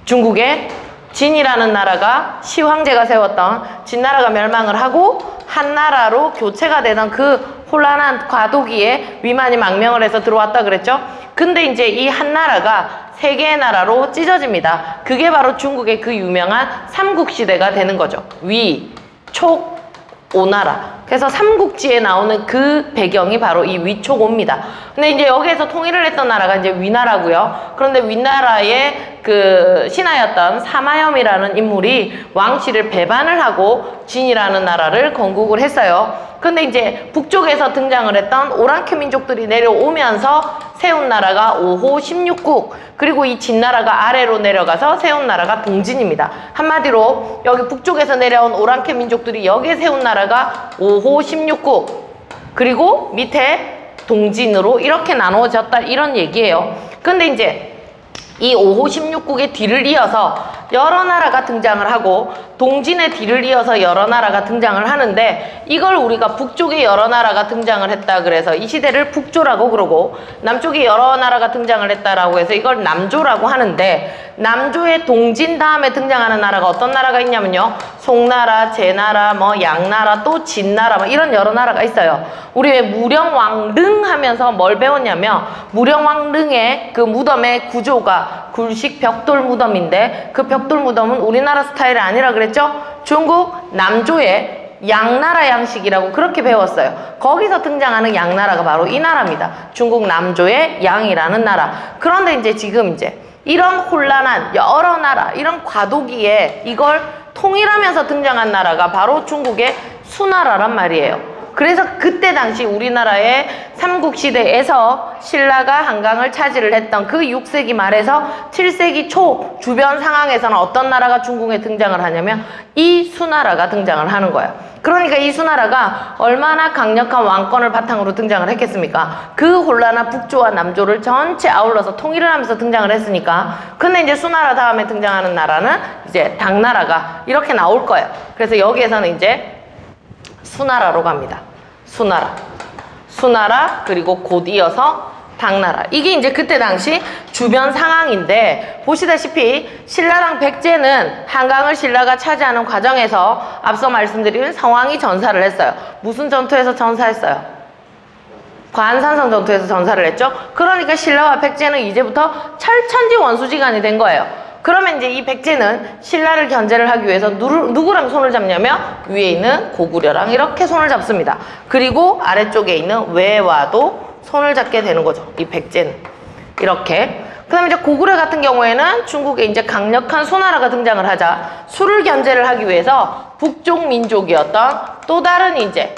중국의 진이라는 나라가 시황제가 세웠던 진나라가 멸망을 하고 한나라로 교체가 되던 그 혼란한 과도기에 위만이 망명을 해서 들어왔다 그랬죠. 근데 이제 이 한나라가 세 개의 나라로 찢어집니다. 그게 바로 중국의 그 유명한 삼국시대가 되는 거죠. 위, 촉, 오나라. 그래서 삼국지에 나오는 그 배경이 바로 이 위촉오입니다. 근데 이제 여기에서 통일을 했던 나라가 이제 위나라고요. 그런데 위나라의 그 신하였던 사마염이라는 인물이 왕실을 배반을 하고 진이라는 나라를 건국을 했어요. 근데 이제 북쪽에서 등장을 했던 오랑캐 민족들이 내려오면서 세운 나라가 5호 16국, 그리고 이 진나라가 아래로 내려가서 세운 나라가 동진입니다. 한마디로 여기 북쪽에서 내려온 오랑캐 민족들이 여기에 세운 나라가 5호 16국, 그리고 밑에 동진으로 이렇게 나누어졌다, 이런 얘기예요. 근데 이제 이 5호 16국의 뒤를 이어서 여러 나라가 등장을 하고 동진의 뒤를 이어서 여러 나라가 등장을 하는데, 이걸 우리가 북쪽에 여러 나라가 등장을 했다 그래서 이 시대를 북조라고 그러고, 남쪽에 여러 나라가 등장을 했다라고 해서 이걸 남조라고 하는데, 남조의 동진 다음에 등장하는 나라가 어떤 나라가 있냐면요, 송나라, 제나라, 뭐 양나라, 또 진나라, 뭐 이런 여러 나라가 있어요. 우리 왜 무령왕릉 하면서 뭘 배웠냐면, 무령왕릉의 그 무덤의 구조가 굴식 벽돌 무덤인데, 그 벽돌 무덤은 우리나라 스타일이 아니라 그랬죠? 중국 남조의 양나라 양식이라고 그렇게 배웠어요. 거기서 등장하는 양나라가 바로 이 나라입니다. 중국 남조의 양이라는 나라. 그런데 이제 지금 이제 이런 혼란한 여러 나라, 이런 과도기에 이걸 통일하면서 등장한 나라가 바로 중국의 수나라란 말이에요. 그래서 그때 당시 우리나라의 삼국시대에서 신라가 한강을 차지를 했던 그 6세기 말에서 7세기 초 주변 상황에서는 어떤 나라가 중국에 등장을 하냐면 이 수나라가 등장을 하는 거예요. 그러니까 이 수나라가 얼마나 강력한 왕권을 바탕으로 등장을 했겠습니까? 그 혼란한 북조와 남조를 전체 아울러서 통일을 하면서 등장을 했으니까. 근데 이제 수나라 다음에 등장하는 나라는 이제 당나라가 이렇게 나올 거예요. 그래서 여기에서는 이제 수나라로 갑니다. 수나라, 그리고 곧 이어서 당나라. 이게 이제 그때 당시 주변 상황인데, 보시다시피 신라랑 백제는 한강을 신라가 차지하는 과정에서 앞서 말씀드린 성왕이 전사를 했어요. 무슨 전투에서 전사했어요? 관산성 전투에서 전사를 했죠. 그러니까 신라와 백제는 이제부터 철천지 원수지간이 된 거예요. 그러면 이제 이 백제는 신라를 견제를 하기 위해서 누구랑 손을 잡냐면 위에 있는 고구려랑 이렇게 손을 잡습니다. 그리고 아래쪽에 있는 외와도 손을 잡게 되는 거죠. 이 백제는 이렇게. 그 다음에 이제 고구려 같은 경우에는 중국에 이제 강력한 수나라가 등장을 하자 수를 견제를 하기 위해서 북쪽 민족이었던 또 다른 이제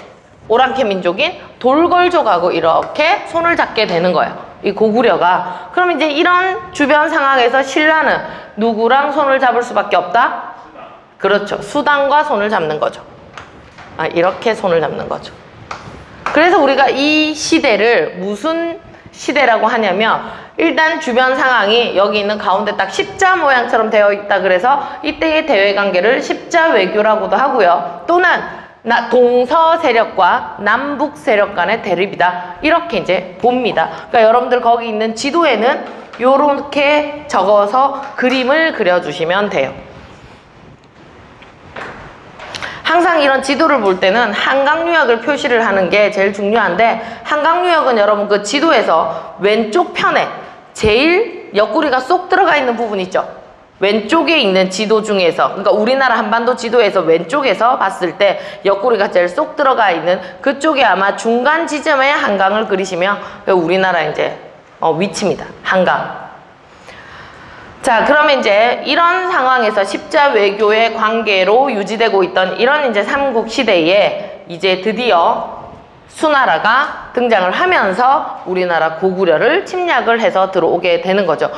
오랑캐 민족인 돌걸족하고 이렇게 손을 잡게 되는 거예요. 이 고구려가. 그럼 이제 이런 주변 상황에서 신라는 누구랑 손을 잡을 수밖에 없다? 그렇죠. 수당과 손을 잡는 거죠. 이렇게 손을 잡는 거죠. 그래서 우리가 이 시대를 무슨 시대라고 하냐면, 일단 주변 상황이 여기 있는 가운데 딱 십자 모양처럼 되어 있다 그래서 이때의 대외관계를 십자 외교라고도 하고요. 또는 동서 세력과 남북 세력 간의 대립이다, 이렇게 이제 봅니다. 그러니까 여러분들 거기 있는 지도에는 요렇게 적어서 그림을 그려주시면 돼요. 항상 이런 지도를 볼 때는 한강유역을 표시를 하는 게 제일 중요한데, 한강유역은 여러분 그 지도에서 왼쪽 편에 제일 옆구리가 쏙 들어가 있는 부분 있죠? 왼쪽에 있는 지도 중에서, 그러니까 우리나라 한반도 지도에서 왼쪽에서 봤을 때 옆구리가 제일 쏙 들어가 있는 그쪽에 아마 중간 지점에 한강을 그리시면 우리나라 이제 위치입니다. 한강. 자, 그러면 이제 이런 상황에서 십자 외교의 관계로 유지되고 있던 이런 이제 삼국시대에 이제 드디어 수나라가 등장을 하면서 우리나라 고구려를 침략을 해서 들어오게 되는 거죠.